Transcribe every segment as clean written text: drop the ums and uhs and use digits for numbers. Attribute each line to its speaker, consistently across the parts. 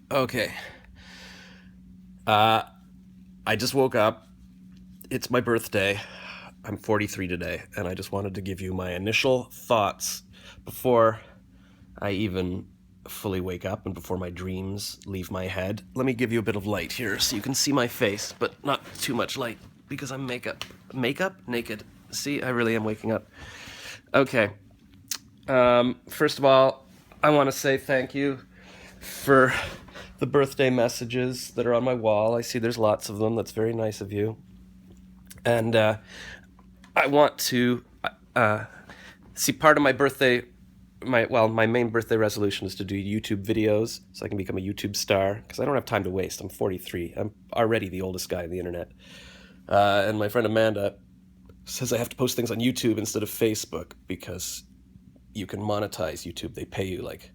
Speaker 1: Okay. Uh, I just woke up. It's my birthday. I'm 43 today, and I just wanted to give you my initial thoughts before I even fully wake up and before my dreams leave my head. Let me give you a bit of light here so you can see my face, but not too much light because I'm makeup. Makeup? Naked. See, I really am waking up. Okay. First of all, I want to say thank you for the birthday messages that are on my wall. I see there's lots of them. That's very nice of you. And I want to see part of my birthday. My main birthday resolution is to do YouTube videos so I can become a YouTube star because I don't have time to waste. I'm 43. I'm already the oldest guy on the internet. And my friend Amanda says I have to post things on YouTube instead of Facebook because you can monetize YouTube. They pay you like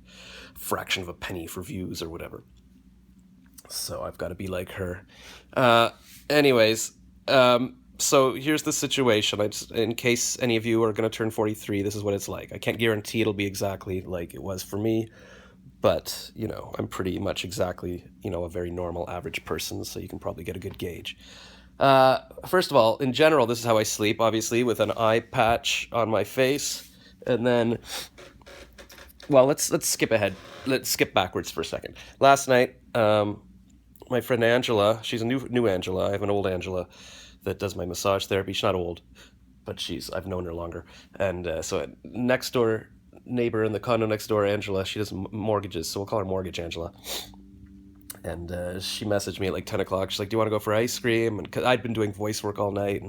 Speaker 1: a fraction of a penny for views or whatever. So I've got to be like her. Anyways, so here's the situation. In case any of you are going to turn 43, this is what it's like. I can't guarantee it'll be exactly like it was for me, but, I'm pretty much exactly, a very normal, average person, so you can probably get a good gauge. First of all, in general, this is how I sleep, obviously, with an eye patch on my face. And then, well, let's skip ahead. Let's skip backwards for a second. Last night, my friend Angela, she's a new Angela. I have an old Angela that does my massage therapy. She's not old, but I've known her longer. And so next door neighbor in the condo next door, Angela, she does mortgages, so we'll call her Mortgage Angela. And she messaged me at like 10 o'clock. She's like, do you want to go for ice cream? And cause I'd been doing voice work all night.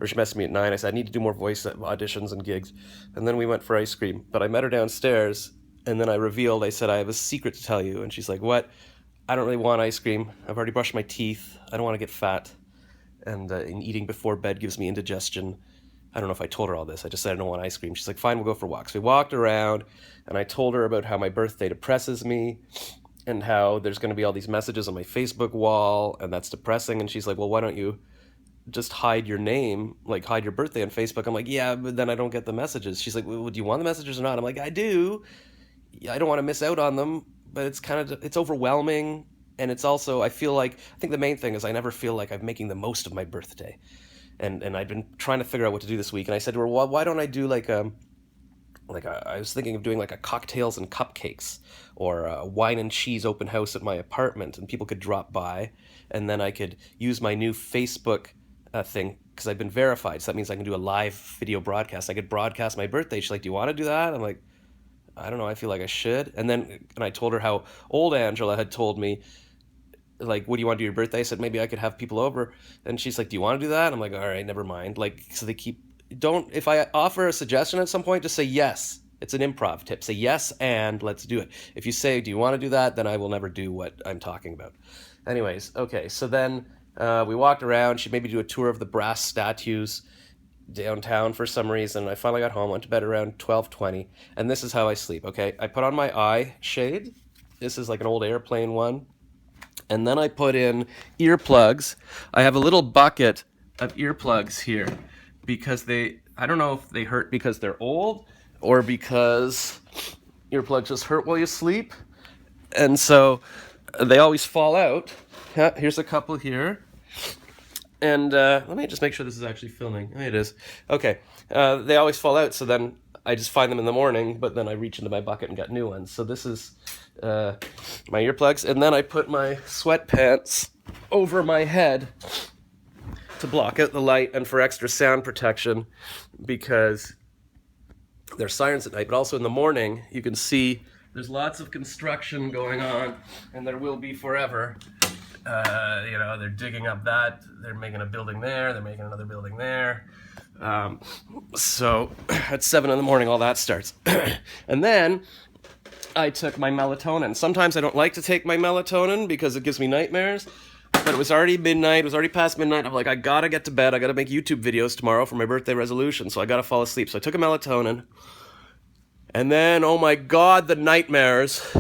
Speaker 1: Or she messaged me at 9. I said, I need to do more voice auditions and gigs. And then we went for ice cream. But I met her downstairs. And then I said, I have a secret to tell you. And she's like, what? I don't really want ice cream. I've already brushed my teeth. I don't want to get fat. And eating before bed gives me indigestion. I don't know if I told her all this. I just said I don't want ice cream. She's like, fine, we'll go for walks. We walked around, and I told her about how my birthday depresses me and how there's going to be all these messages on my Facebook wall, and that's depressing. And she's like, well, why don't you just hide your name, like hide your birthday on Facebook? I'm like, yeah, but then I don't get the messages. She's like, well, do you want the messages or not? I'm like, I do. I don't want to miss out on them, but it's overwhelming. And it's also, I think the main thing is I never feel like I'm making the most of my birthday. And I've been trying to figure out what to do this week. And I said to her, well, why don't I do I was thinking of doing like a cocktails and cupcakes or a wine and cheese open house at my apartment, and people could drop by, and then I could use my new Facebook thing because I've been verified. So that means I can do a live video broadcast. I could broadcast my birthday. She's like, "Do you want to do that?" I'm like, "I don't know. I feel like I should." And I told her how old Angela had told me, like, what do you want to do your birthday? I said maybe I could have people over, and she's like, do you want to do that? I'm like, all right, never mind. Like, so they keep don't if I offer a suggestion at some point, just say yes. It's an improv tip. Say yes and let's do it. If you say, do you want to do that? Then I will never do what I'm talking about. Anyways, okay, so then we walked around. She made me do a tour of the brass statues downtown for some reason. I finally got home, went to bed around 12:20, and this is how I sleep, okay? I put on my eye shade. This is like an old airplane one. And then I put in earplugs. I have a little bucket of earplugs here because I don't know if they hurt because they're old or because earplugs just hurt while you sleep. And so they always fall out. Yeah, here's a couple here. And let me just make sure this is actually filming. Oh, it is. Okay. They always fall out, so then I just find them in the morning, but then I reach into my bucket and get new ones. So this is my earplugs. And then I put my sweatpants over my head to block out the light and for extra sound protection because there's sirens at night, but also in the morning you can see there's lots of construction going on, and there will be forever. They're digging up they're making a building there, they're making another building there. So at 7 in the morning, all that starts. And then I took my melatonin. Sometimes I don't like to take my melatonin because it gives me nightmares, but it was already midnight, it was already past midnight. I'm like, I gotta get to bed, I gotta make YouTube videos tomorrow for my birthday resolution, so I gotta fall asleep. So I took a melatonin, and then, oh my God, the nightmares.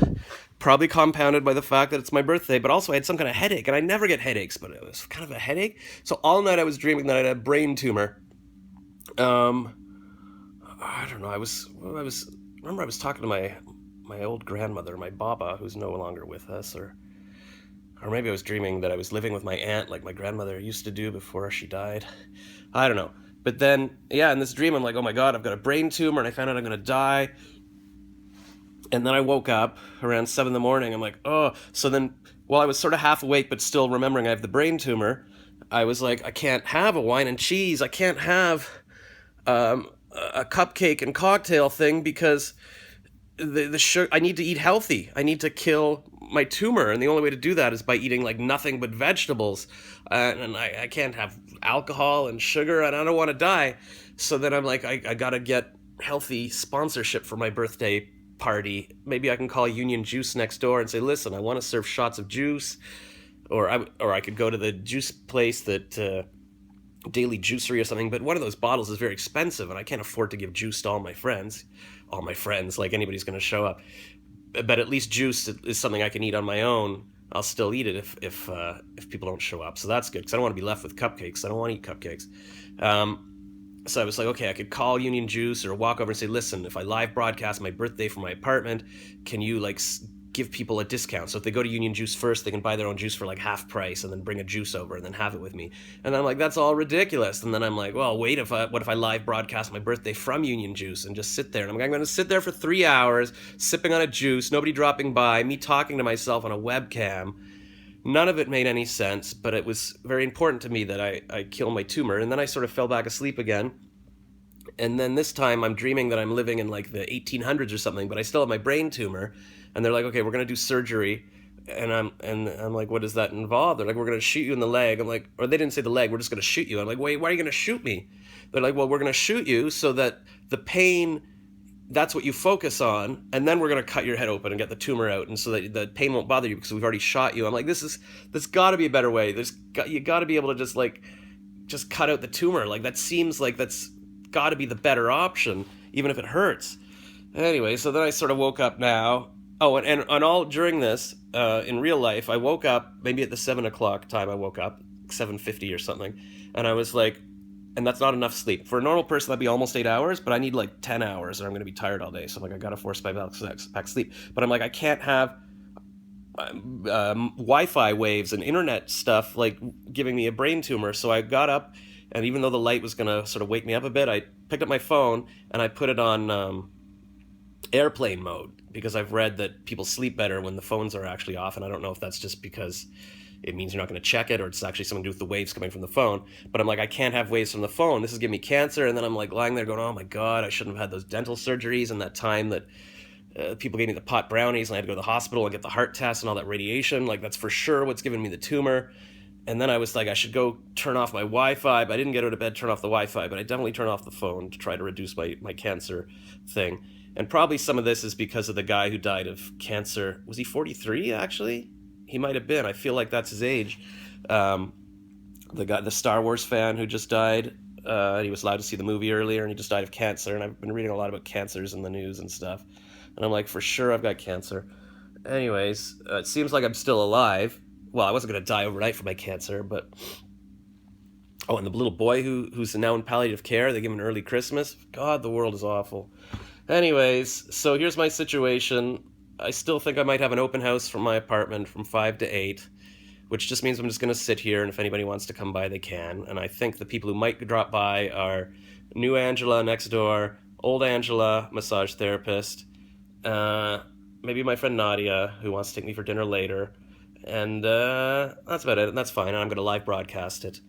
Speaker 1: Probably compounded by the fact that it's my birthday, but also I had some kind of headache, and I never get headaches, but it was kind of a headache. So all night I was dreaming that I had a brain tumor. I don't know. Remember I was talking to my old grandmother, my Baba, who's no longer with us, or Or maybe I was dreaming that I was living with my aunt like my grandmother used to do before she died. I don't know. But then, yeah, in this dream, I'm like, oh my God, I've got a brain tumor and I found out I'm going to die. And then I woke up around 7 in the morning. I'm like, oh. So then, while I was sort of half awake but still remembering I have the brain tumor, I was like, I can't have a wine and cheese. I can't have a cupcake and cocktail thing because the sugar. I need to eat healthy. I need to kill my tumor, and the only way to do that is by eating like nothing but vegetables. And I can't have alcohol and sugar, and I don't want to die. So then I'm like, I gotta get healthy sponsorship for my birthday party. Maybe I can call Union Juice next door and say, listen, I want to serve shots of juice, or I could go to the juice place that. Daily Juicery or something, but one of those bottles is very expensive and I can't afford to give juice to all my friends, like anybody's going to show up. But at least juice is something I can eat on my own. I'll still eat it if people don't show up, so that's good because I don't want to be left with cupcakes. I don't want to eat cupcakes. So I was like, okay, I could call Union Juice or walk over and say, listen, if I live broadcast my birthday from my apartment, can you like give people a discount? So if they go to Union Juice first, they can buy their own juice for like half price and then bring a juice over and then have it with me. And I'm like, that's all ridiculous. And then I'm like, well, wait, what if I live broadcast my birthday from Union Juice and just sit there? And I'm like, I'm going to sit there for 3 hours sipping on a juice, nobody dropping by, me talking to myself on a webcam. None of it made any sense, but it was very important to me that I kill my tumor. And then I sort of fell back asleep again. And then this time I'm dreaming that I'm living in like the 1800s or something, but I still have my brain tumor. And they're like, okay, we're going to do surgery. And I'm like, what does that involve? They're like, we're going to shoot you in the leg. I'm like, or they didn't say the leg, we're just going to shoot you. I'm like, wait, why are you going to shoot me? They're like, well, we're going to shoot you so that the pain, that's what you focus on. And then we're going to cut your head open and get the tumor out. And so that the pain won't bother you because we've already shot you. I'm like, there's got to be a better way. You got to be able to just cut out the tumor. Like that seems like that's got to be the better option, even if it hurts. Anyway, so then I sort of woke up now. Oh, and all during this, in real life, I woke up, maybe at the 7 o'clock time I woke up, 7:50 or something, and I was like, and that's not enough sleep. For a normal person, that'd be almost 8 hours, but I need like 10 hours, or I'm going to be tired all day, so I'm like, I gotta force my back sleep. But I'm like, I can't have Wi-Fi waves and internet stuff, like, giving me a brain tumor, so I got up, and even though the light was going to sort of wake me up a bit, I picked up my phone, and I put it on airplane mode, because I've read that people sleep better when the phones are actually off, and I don't know if that's just because it means you're not going to check it or it's actually something to do with the waves coming from the phone. But I'm like, I can't have waves from the phone. This is giving me cancer. And then I'm like lying there going, oh my God, I shouldn't have had those dental surgeries and that time that people gave me the pot brownies and I had to go to the hospital and get the heart test and all that radiation. Like, that's for sure what's giving me the tumor. And then I was like, I should go turn off my Wi-Fi, but I didn't get out of bed, turn off the Wi-Fi, but I definitely turned off the phone to try to reduce my cancer thing. And probably some of this is because of the guy who died of cancer. Was he 43, actually? He might have been. I feel like that's his age. The Star Wars fan who just died. He was allowed to see the movie earlier, and he just died of cancer. And I've been reading a lot about cancers in the news and stuff. And I'm like, for sure I've got cancer. Anyways, it seems like I'm still alive. Well, I wasn't going to die overnight from my cancer, but... Oh, and the little boy who's now in palliative care, they give him an early Christmas. God, the world is awful. Anyways, so here's my situation. I still think I might have an open house from my apartment from 5 to 8, which just means I'm just going to sit here, and if anybody wants to come by, they can. And I think the people who might drop by are new Angela next door, old Angela, massage therapist, maybe my friend Nadia, who wants to take me for dinner later, and that's about it, and that's fine. I'm going to live broadcast it.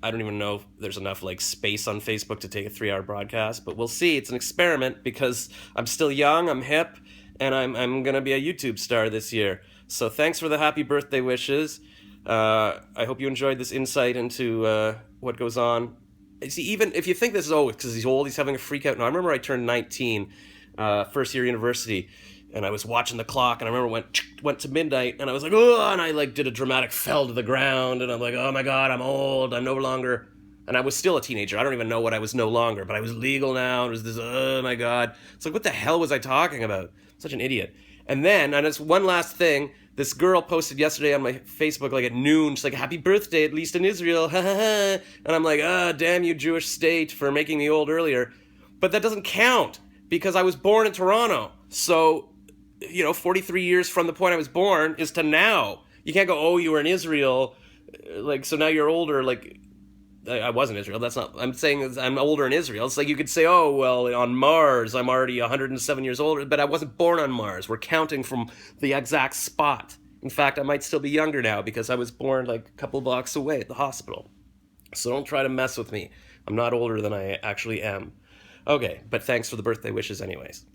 Speaker 1: I don't even know if there's enough space on Facebook to take a 3-hour broadcast, but we'll see. It's an experiment because I'm still young, I'm hip, and I'm going to be a YouTube star this year. So thanks for the happy birthday wishes. I hope you enjoyed this insight into what goes on. See, even if you think this is, because he's old, he's having a freak out. No, I remember I turned 19, first year university, and I was watching the clock, and I remember went to midnight, and I was like, oh, and I did a dramatic fell to the ground, and I'm like, oh my God, I'm old, I'm no longer, and I was still a teenager. I don't even know what I was no longer, but I was legal now. It was this, oh my God. It's like, what the hell was I talking about? Such an idiot. And then, and it's one last thing, this girl posted yesterday on my Facebook at noon, she's like, happy birthday, at least in Israel, ha ha ha, and I'm like, damn you Jewish state for making me old earlier. But that doesn't count, because I was born in Toronto, so... 43 years from the point I was born is to now. You can't go, oh, you were in Israel, like, so now you're older. Like, I wasn't Israel. That's not. I'm saying I'm older in Israel. It's like you could say, oh, well, on Mars, I'm already 107 years older, but I wasn't born on Mars. We're counting from the exact spot. In fact, I might still be younger now because I was born like a couple blocks away at the hospital. So don't try to mess with me. I'm not older than I actually am. Okay, but thanks for the birthday wishes, anyways.